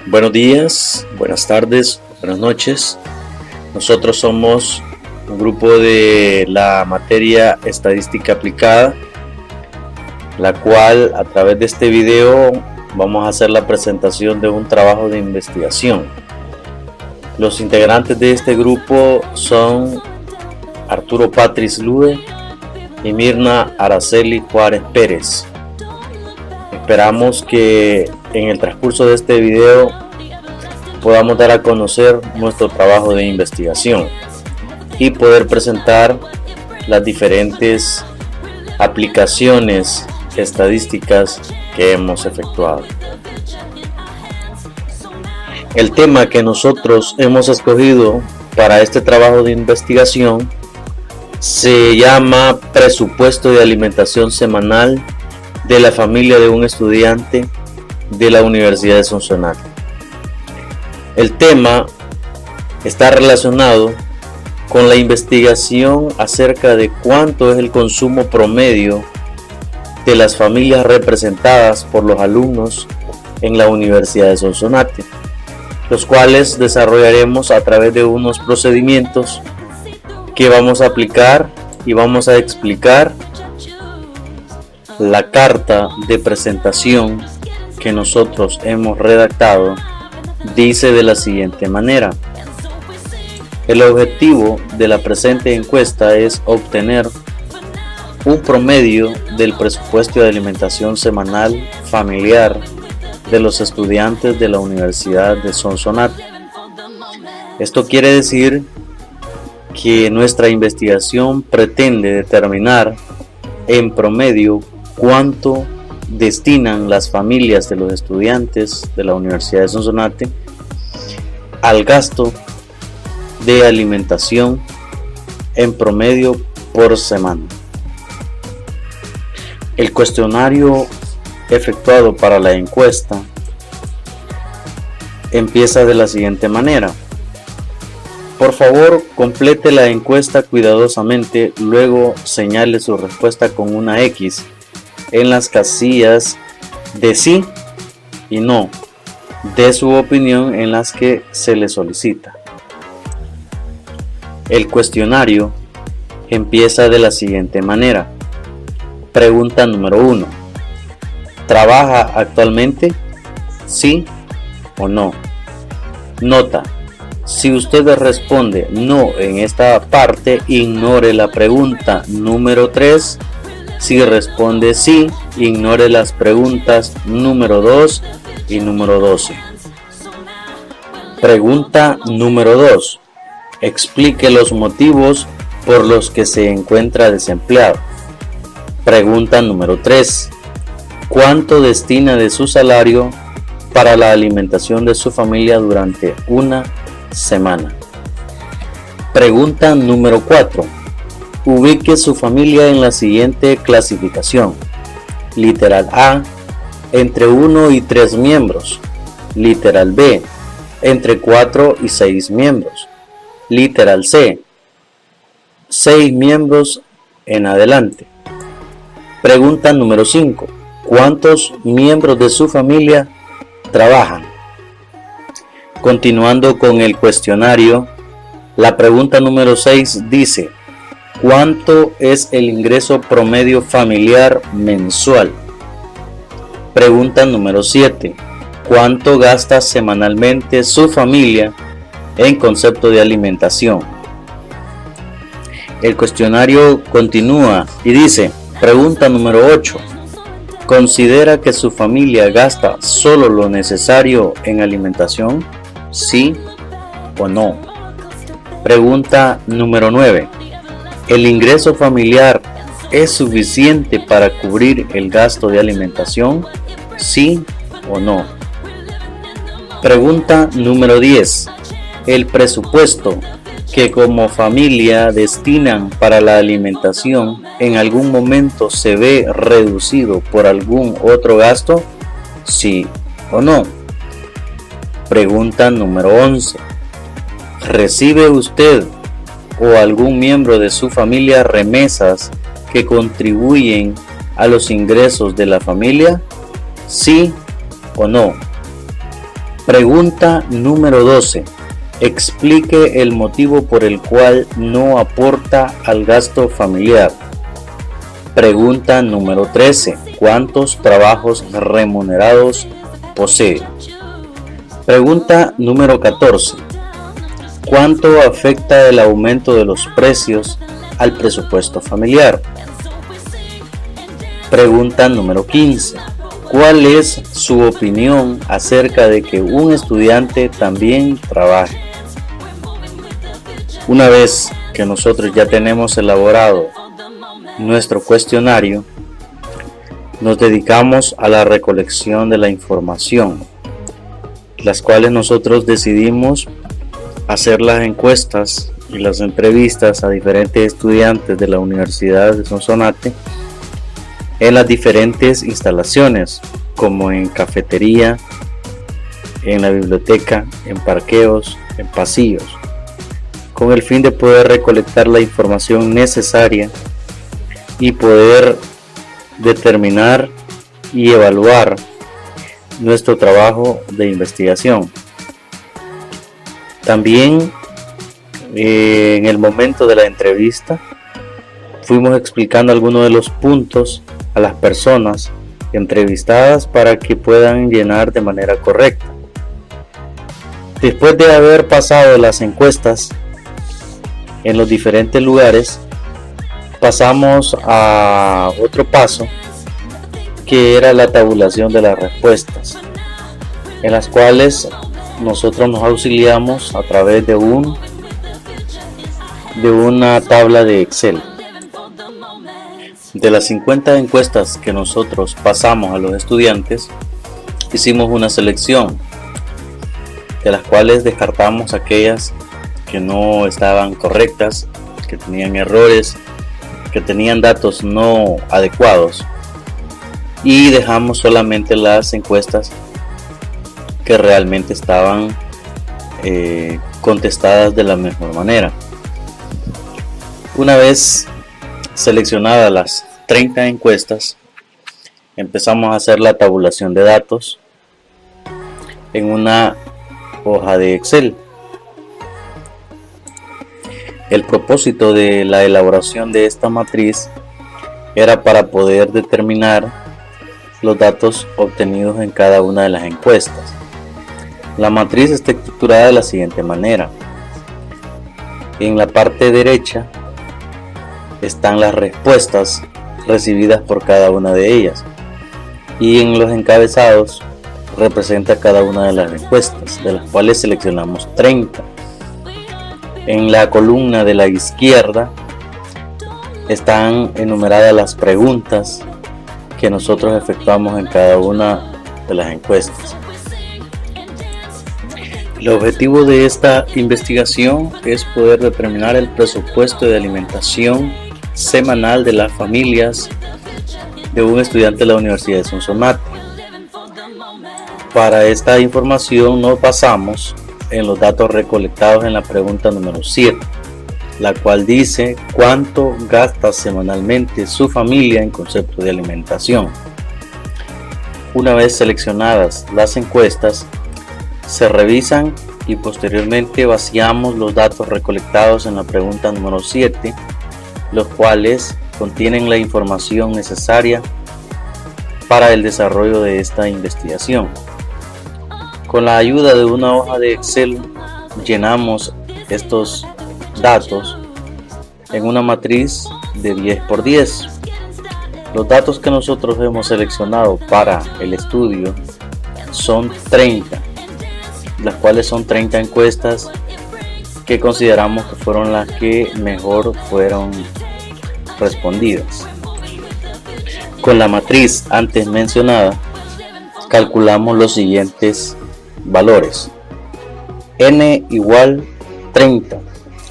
Buenos días, buenas tardes, buenas noches. Nosotros somos un grupo de la materia Estadística Aplicada, la cual a través de este video vamos a hacer la presentación de un trabajo de investigación. Los integrantes de este grupo son Arturo Patrice Lude y Mirna Araceli Juárez Pérez. Esperamos que en el transcurso de este video podamos dar a conocer nuestro trabajo de investigación y poder presentar las diferentes aplicaciones estadísticas que hemos efectuado. El tema que nosotros hemos escogido para este trabajo de investigación se llama presupuesto de alimentación semanal de la familia de un estudiante de la Universidad de Sonsonate. El tema está relacionado con la investigación acerca de cuánto es el consumo promedio de las familias representadas por los alumnos en la Universidad de Sonsonate, los cuales desarrollaremos a través de unos procedimientos que vamos a aplicar y vamos a explicar. La carta de presentación que nosotros hemos redactado dice de la siguiente manera: el objetivo de la presente encuesta es obtener un promedio del presupuesto de alimentación semanal familiar de los estudiantes de la Universidad de Sonsonate. Esto quiere decir que nuestra investigación pretende determinar en promedio cuánto destinan las familias de los estudiantes de la Universidad de Sonsonate al gasto de alimentación en promedio por semana. El cuestionario efectuado para la encuesta empieza de la siguiente manera: por favor, complete la encuesta cuidadosamente, luego señale su respuesta con una X en las casillas de sí y no de su opinión en las que se le solicita. El cuestionario empieza de la siguiente manera. Pregunta número 1. ¿Trabaja actualmente? ¿Sí o no? Nota: si usted responde no en esta parte, ignore la pregunta número 3. Si responde sí, ignore las preguntas número 2 y número 12. Pregunta número 2. Explique los motivos por los que se encuentra desempleado. Pregunta número 3. ¿Cuánto destina de su salario para la alimentación de su familia durante una semana? Pregunta número 4. Ubique su familia en la siguiente clasificación. Literal A, entre 1 y 3 miembros. Literal B, entre 4 y 6 miembros. Literal C, 6 miembros en adelante. Pregunta número 5. ¿Cuántos miembros de su familia trabajan? Continuando con el cuestionario, la pregunta número 6 dice: ¿cuánto es el ingreso promedio familiar mensual? Pregunta número 7. ¿Cuánto gasta semanalmente su familia en concepto de alimentación? El cuestionario continúa y dice: pregunta número 8. ¿Considera que su familia gasta solo lo necesario en alimentación? ¿Sí o no? Pregunta número 9. ¿El ingreso familiar es suficiente para cubrir el gasto de alimentación? ¿Sí o no? Pregunta número 10. ¿El presupuesto que como familia destinan para la alimentación en algún momento se ve reducido por algún otro gasto? ¿Sí o no? Pregunta número 11. ¿Recibe usted o algún miembro de su familia remesas que contribuyen a los ingresos de la familia? ¿Sí o no? Pregunta número 12. Explique el motivo por el cual no aporta al gasto familiar. Pregunta número 13. ¿Cuántos trabajos remunerados posee? Pregunta número 14. ¿Cuánto afecta el aumento de los precios al presupuesto familiar? Pregunta número 15. ¿Cuál es su opinión acerca de que un estudiante también trabaje? Una vez que nosotros ya tenemos elaborado nuestro cuestionario, nos dedicamos a la recolección de la información, las cuales nosotros decidimos hacer las encuestas y las entrevistas a diferentes estudiantes de la Universidad de Sonsonate en las diferentes instalaciones, como en cafetería, en la biblioteca, en parqueos, en pasillos, con el fin de poder recolectar la información necesaria y poder determinar y evaluar nuestro trabajo de investigación. También en el momento de la entrevista fuimos explicando algunos de los puntos a las personas entrevistadas para que puedan llenar de manera correcta. Después de haber pasado las encuestas en los diferentes lugares, pasamos a otro paso, que era la tabulación de las respuestas, en las cuales nosotros nos auxiliamos a través de una tabla de Excel. De las 50 encuestas que nosotros pasamos a los estudiantes, hicimos una selección, de las cuales descartamos aquellas que no estaban correctas, que tenían errores, que tenían datos no adecuados, y dejamos solamente las encuestas que realmente estaban contestadas de la mejor manera. Una vez seleccionadas las 30 encuestas, empezamos a hacer la tabulación de datos en una hoja de Excel. El propósito de la elaboración de esta matriz era para poder determinar los datos obtenidos en cada una de las encuestas. La matriz está estructurada de la siguiente manera. En la parte derecha están las respuestas recibidas por cada una de ellas, y en los encabezados representa cada una de las respuestas, de las cuales seleccionamos 30. En la columna de la izquierda están enumeradas las preguntas que nosotros efectuamos en cada una de las encuestas. El objetivo de esta investigación es poder determinar el presupuesto de alimentación semanal de las familias de un estudiante de la Universidad de Sonsonate. Para esta información nos basamos en los datos recolectados en la pregunta número 7, la cual dice: ¿cuánto gasta semanalmente su familia en concepto de alimentación? Una vez seleccionadas las encuestas, se revisan y posteriormente vaciamos los datos recolectados en la pregunta número 7, los cuales contienen la información necesaria para el desarrollo de esta investigación. Con la ayuda de una hoja de Excel llenamos estos datos en una matriz de 10 por 10. Los datos que nosotros hemos seleccionado para el estudio son 30, las cuales son 30 encuestas que consideramos que fueron las que mejor fueron respondidas. Con la matriz antes mencionada calculamos los siguientes valores: n igual 30,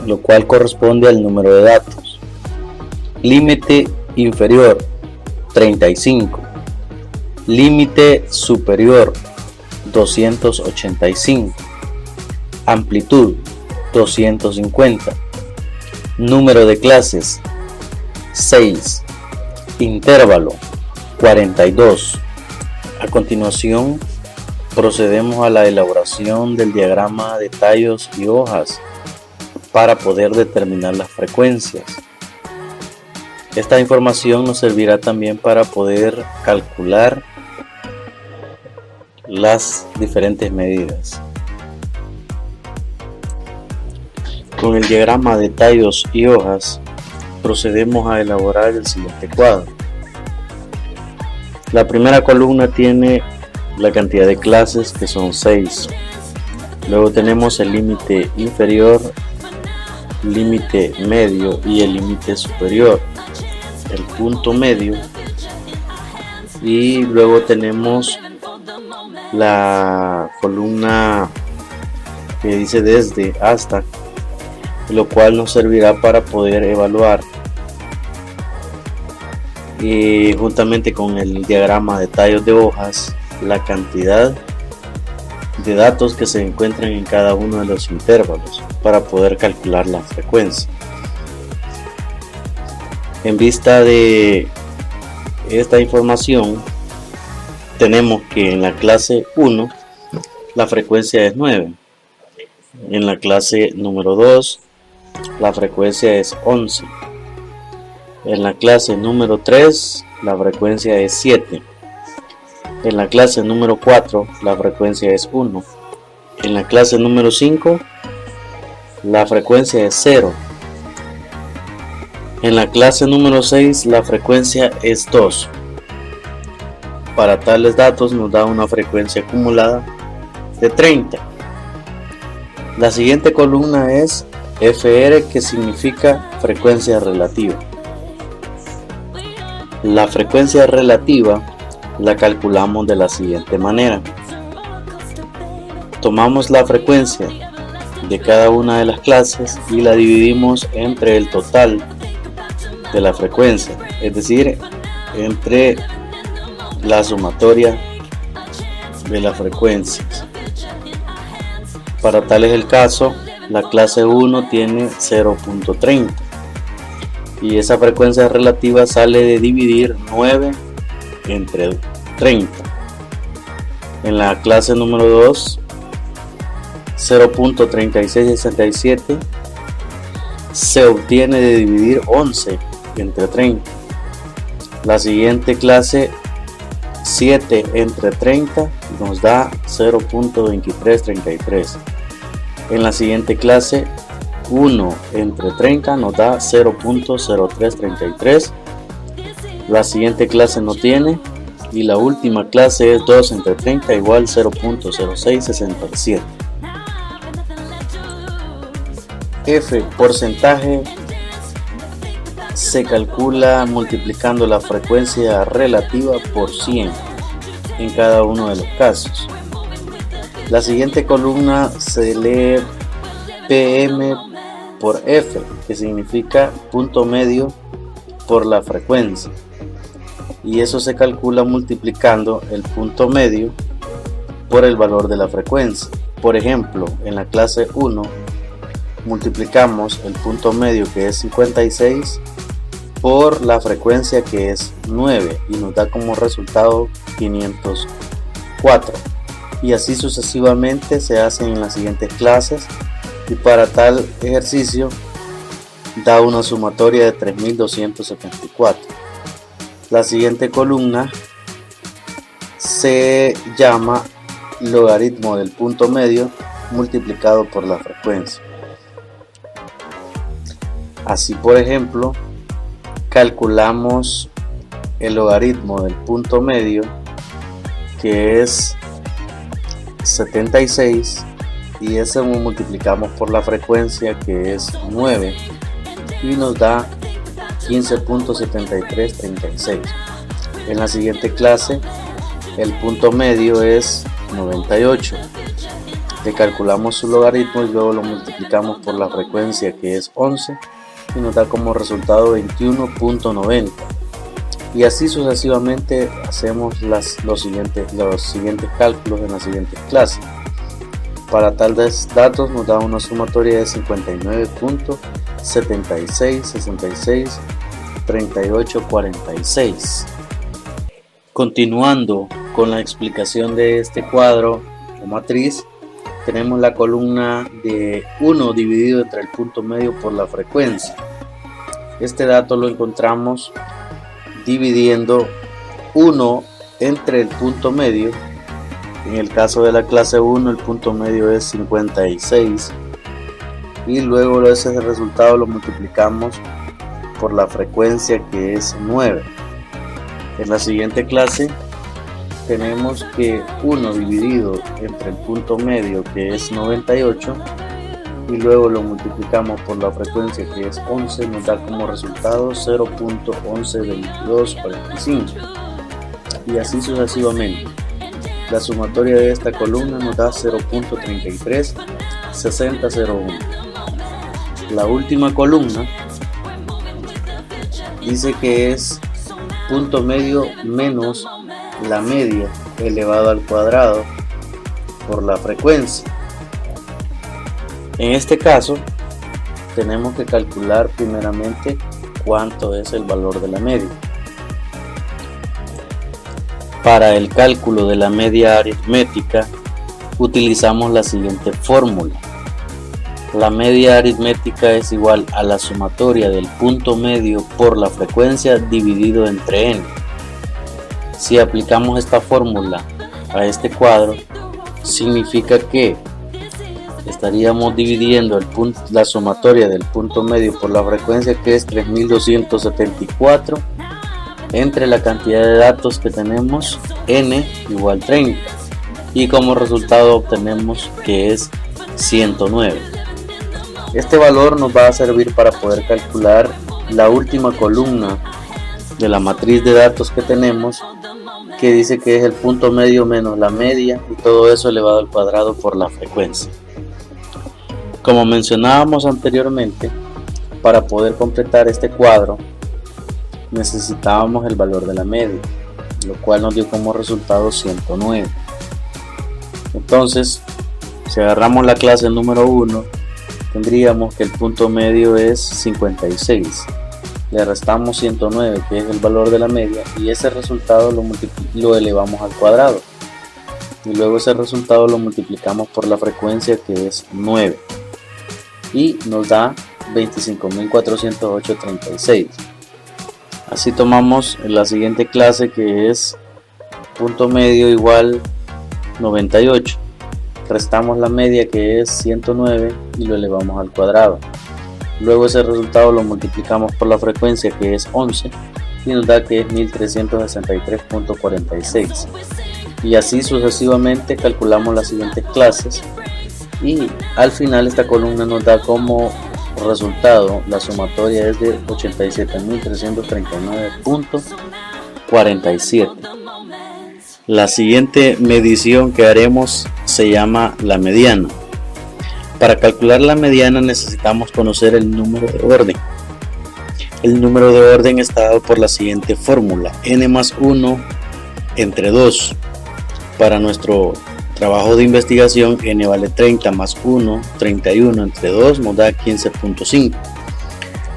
lo cual corresponde al número de datos. Límite inferior 35, límite superior 285, amplitud 250, número de clases 6, intervalo 42. A continuación procedemos a la elaboración del diagrama de tallos y hojas para poder determinar las frecuencias. Esta información nos servirá también para poder calcular las diferentes medidas. Con el diagrama de tallos y hojas procedemos a elaborar el siguiente cuadro. La primera columna tiene la cantidad de clases, que son 6. Luego tenemos el límite inferior, límite medio y el límite superior, el punto medio, y luego tenemos la columna que dice desde hasta, lo cual nos servirá para poder evaluar, y juntamente con el diagrama de tallos de hojas, la cantidad de datos que se encuentran en cada uno de los intervalos para poder calcular la frecuencia. En vista de esta información, tenemos que en la clase 1 la frecuencia es 9, en la clase número 2 la frecuencia es 11, en la clase número 3 la frecuencia es 7, en la clase número 4 la frecuencia es 1, en la clase número 5 la frecuencia es 0, en la clase número 6 la frecuencia es 2. Para tales datos nos da una frecuencia acumulada de 30. La siguiente columna es FR, que significa frecuencia relativa. La frecuencia relativa la calculamos de la siguiente manera. Tomamos la frecuencia de cada una de las clases y la dividimos entre el total de la frecuencia, es decir, entre la sumatoria de las frecuencias. Para tal es el caso, la clase 1 tiene 0.30 y esa frecuencia relativa sale de dividir 9 entre 30. En la clase número 2, 0.3667 se obtiene de dividir 11 entre 30. La siguiente clase, 7 entre 30, nos da 0.2333. En la siguiente clase, 1 entre 30 nos da 0.0333. La siguiente clase no tiene, y la última clase es 2 entre 30 igual 0.0667. F, porcentaje, se calcula multiplicando la frecuencia relativa por 100 en cada uno de los casos. La siguiente columna se lee PM por F, que significa punto medio por la frecuencia, y eso se calcula multiplicando el punto medio por el valor de la frecuencia. Por ejemplo, en la clase 1 multiplicamos el punto medio, que es 56, por la frecuencia, que es 9, y nos da como resultado 504, y así sucesivamente se hacen en las siguientes clases, y para tal ejercicio da una sumatoria de 3274. La siguiente columna se llama logaritmo del punto medio multiplicado por la frecuencia. Así, por ejemplo, calculamos el logaritmo del punto medio, que es 76, y ese lo multiplicamos por la frecuencia, que es 9, y nos da 15.7336. En la siguiente clase el punto medio es 98, le calculamos su logaritmo y luego lo multiplicamos por la frecuencia, que es 11, y nos da como resultado 21.90, y así sucesivamente hacemos los siguientes cálculos en las siguientes clases. Para tales datos nos da una sumatoria de 59.76663846. Continuando con la explicación de este cuadro o matriz, tenemos la columna de 1 dividido entre el punto medio por la frecuencia. Este dato lo encontramos dividiendo 1 entre el punto medio. En el caso de la clase 1 el punto medio es 56 y luego ese resultado lo multiplicamos por la frecuencia, que es 9. En la siguiente clase tenemos que 1 dividido entre el punto medio, que es 98, y luego lo multiplicamos por la frecuencia, que es 11, nos da como resultado 0.112245, y así sucesivamente. La sumatoria de esta columna nos da 0.336001. La última columna dice que es punto medio menos la media elevado al cuadrado por la frecuencia. En este caso tenemos que calcular primeramente cuánto es el valor de la media. Para el cálculo de la media aritmética utilizamos la siguiente fórmula. La media aritmética es igual a la sumatoria del punto medio por la frecuencia dividido entre n. Si aplicamos esta fórmula a este cuadro, significa que estaríamos dividiendo la sumatoria del punto medio por la frecuencia, que es 3274, entre la cantidad de datos que tenemos, n igual 30, y como resultado obtenemos que es 109. Este valor nos va a servir para poder calcular la última columna de la matriz de datos que tenemos, que dice que es el punto medio menos la media, y todo eso elevado al cuadrado por la frecuencia. Como mencionábamos anteriormente, para poder completar este cuadro necesitábamos el valor de la media, lo cual nos dio como resultado 109. Entonces, si agarramos la clase número 1, tendríamos que el punto medio es 56, le restamos 109, que es el valor de la media, y ese resultado lo elevamos al cuadrado, y luego ese resultado lo multiplicamos por la frecuencia, que es 9, y nos da 25.408.36. Así tomamos en la siguiente clase, que es punto medio igual 98, restamos la media, que es 109, y lo elevamos al cuadrado. Luego ese resultado lo multiplicamos por la frecuencia, que es 11, y nos da que es 1363.46. Y así sucesivamente calculamos las siguientes clases, y al final esta columna nos da como resultado la sumatoria es de 87.339.47. La siguiente medición que haremos se llama la mediana. Para calcular la mediana necesitamos conocer el número de orden. El número de orden está dado por la siguiente fórmula: n más 1 entre 2. Para nuestro trabajo de investigación, n vale 30 más 1, 31 entre 2 nos da 15.5.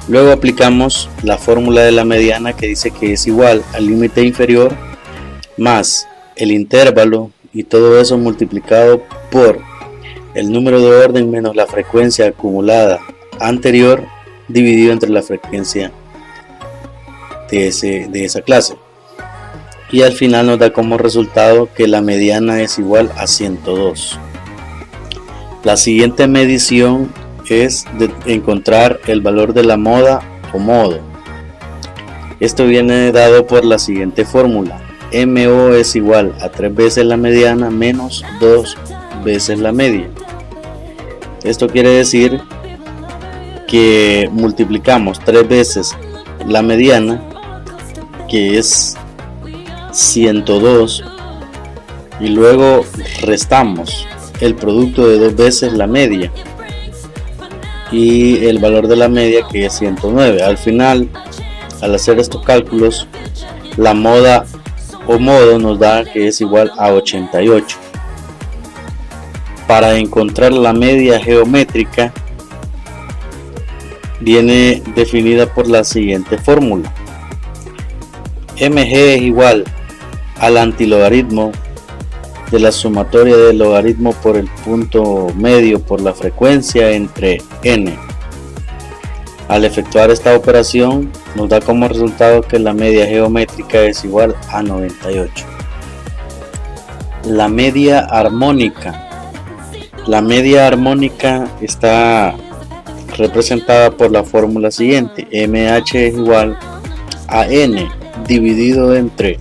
Luego aplicamos la fórmula de la mediana, que dice que es igual al límite inferior más el intervalo, y todo eso multiplicado por el número de orden menos la frecuencia acumulada anterior, dividido entre la frecuencia de esa clase. Y al final nos da como resultado que la mediana es igual a 102. La siguiente medición es de encontrar el valor de la moda o modo. Esto viene dado por la siguiente fórmula: MO es igual a 3 veces la mediana menos 2 veces la media. Esto quiere decir que multiplicamos 3 veces la mediana, que es 102, y luego restamos el producto de 2 veces la media y el valor de la media, que es 109. Al final, al hacer estos cálculos, la moda o modo nos da que es igual a 88. Para encontrar la media geométrica viene definida por la siguiente fórmula: mg es igual al antilogaritmo de la sumatoria del logaritmo por el punto medio por la frecuencia entre n. Al efectuar esta operación nos da como resultado que la media geométrica es igual a 98. La media armónica. La media armónica está representada por la fórmula siguiente: MH es igual a n dividido entre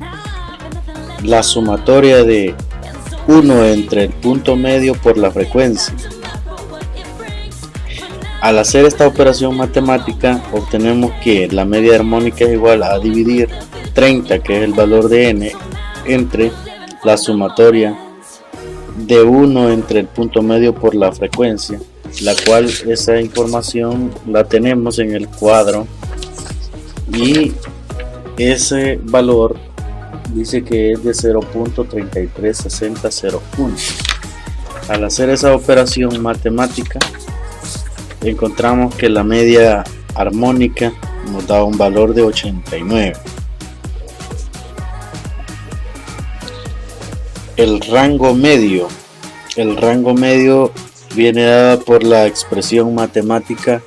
la sumatoria de 1 entre el punto medio por la frecuencia. Al hacer esta operación matemática obtenemos que la media armónica es igual a dividir 30, que es el valor de n, entre la sumatoria de 1 entre el punto medio por la frecuencia, la cual esa información la tenemos en el cuadro, y ese valor dice que es de 0.336001. Al hacer esa operación matemática encontramos que la media armónica nos da un valor de 89. El rango medio viene dada por la expresión matemática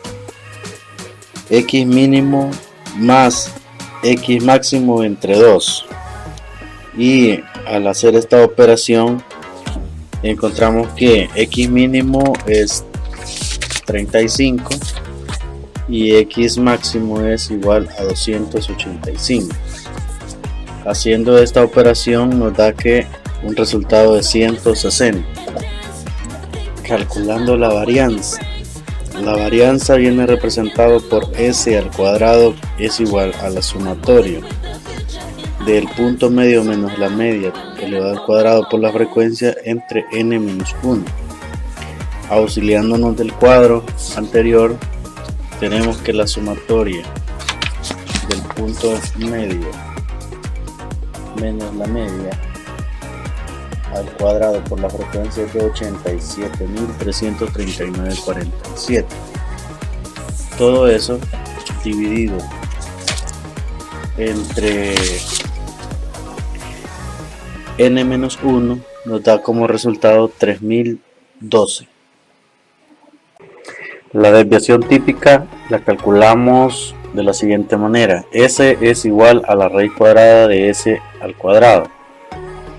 x mínimo más x máximo entre 2, y al hacer esta operación encontramos que x mínimo es 35 y x máximo es igual a 285. Haciendo esta operación nos da que un resultado de 160. Calculando la varianza. La varianza viene representado por s al cuadrado es igual a la sumatoria del punto medio menos la media elevado al cuadrado por la frecuencia entre n menos 1. Auxiliándonos del cuadro anterior, tenemos que la sumatoria del punto medio menos la media al cuadrado por la frecuencia es de 87.339,47. Todo eso dividido entre n-1 nos da como resultado 3012. La desviación típica la calculamos de la siguiente manera: s es igual a la raíz cuadrada de s al cuadrado.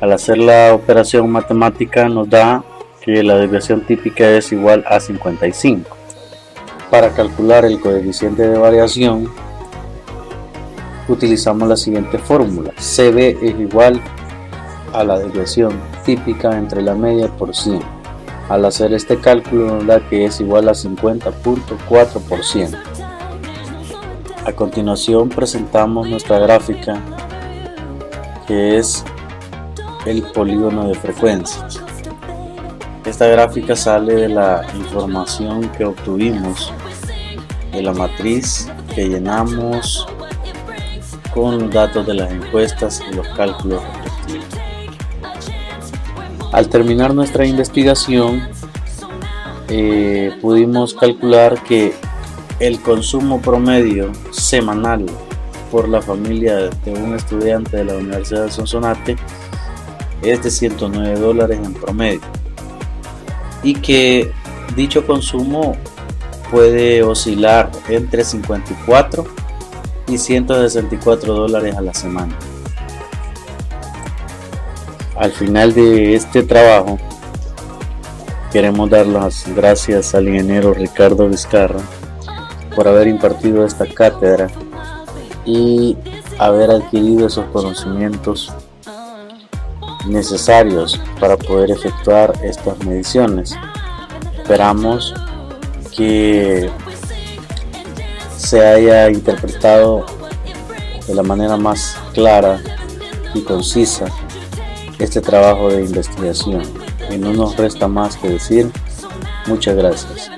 Al hacer la operación matemática nos da que la desviación típica es igual a 55. Para calcular el coeficiente de variación utilizamos la siguiente fórmula: CB es igual a la desviación típica entre la media por 100. Al hacer este cálculo nos da que es igual a 50.4%. A continuación presentamos nuestra gráfica, que es el polígono de frecuencias. Esta gráfica sale de la información que obtuvimos de la matriz que llenamos con los datos de las encuestas y los cálculos respectivos. Al terminar nuestra investigación pudimos calcular que el consumo promedio semanal por la familia de un estudiante de la Universidad de Sonsonate es de $109 en promedio, y que dicho consumo puede oscilar entre 54 y $164 a la semana. Al final de este trabajo queremos dar las gracias al ingeniero Ricardo Vizcarra por haber impartido esta cátedra y haber adquirido esos conocimientos necesarios para poder efectuar estas mediciones. Esperamos que se haya interpretado de la manera más clara y concisa este trabajo de investigación, y no nos resta más que decir muchas gracias.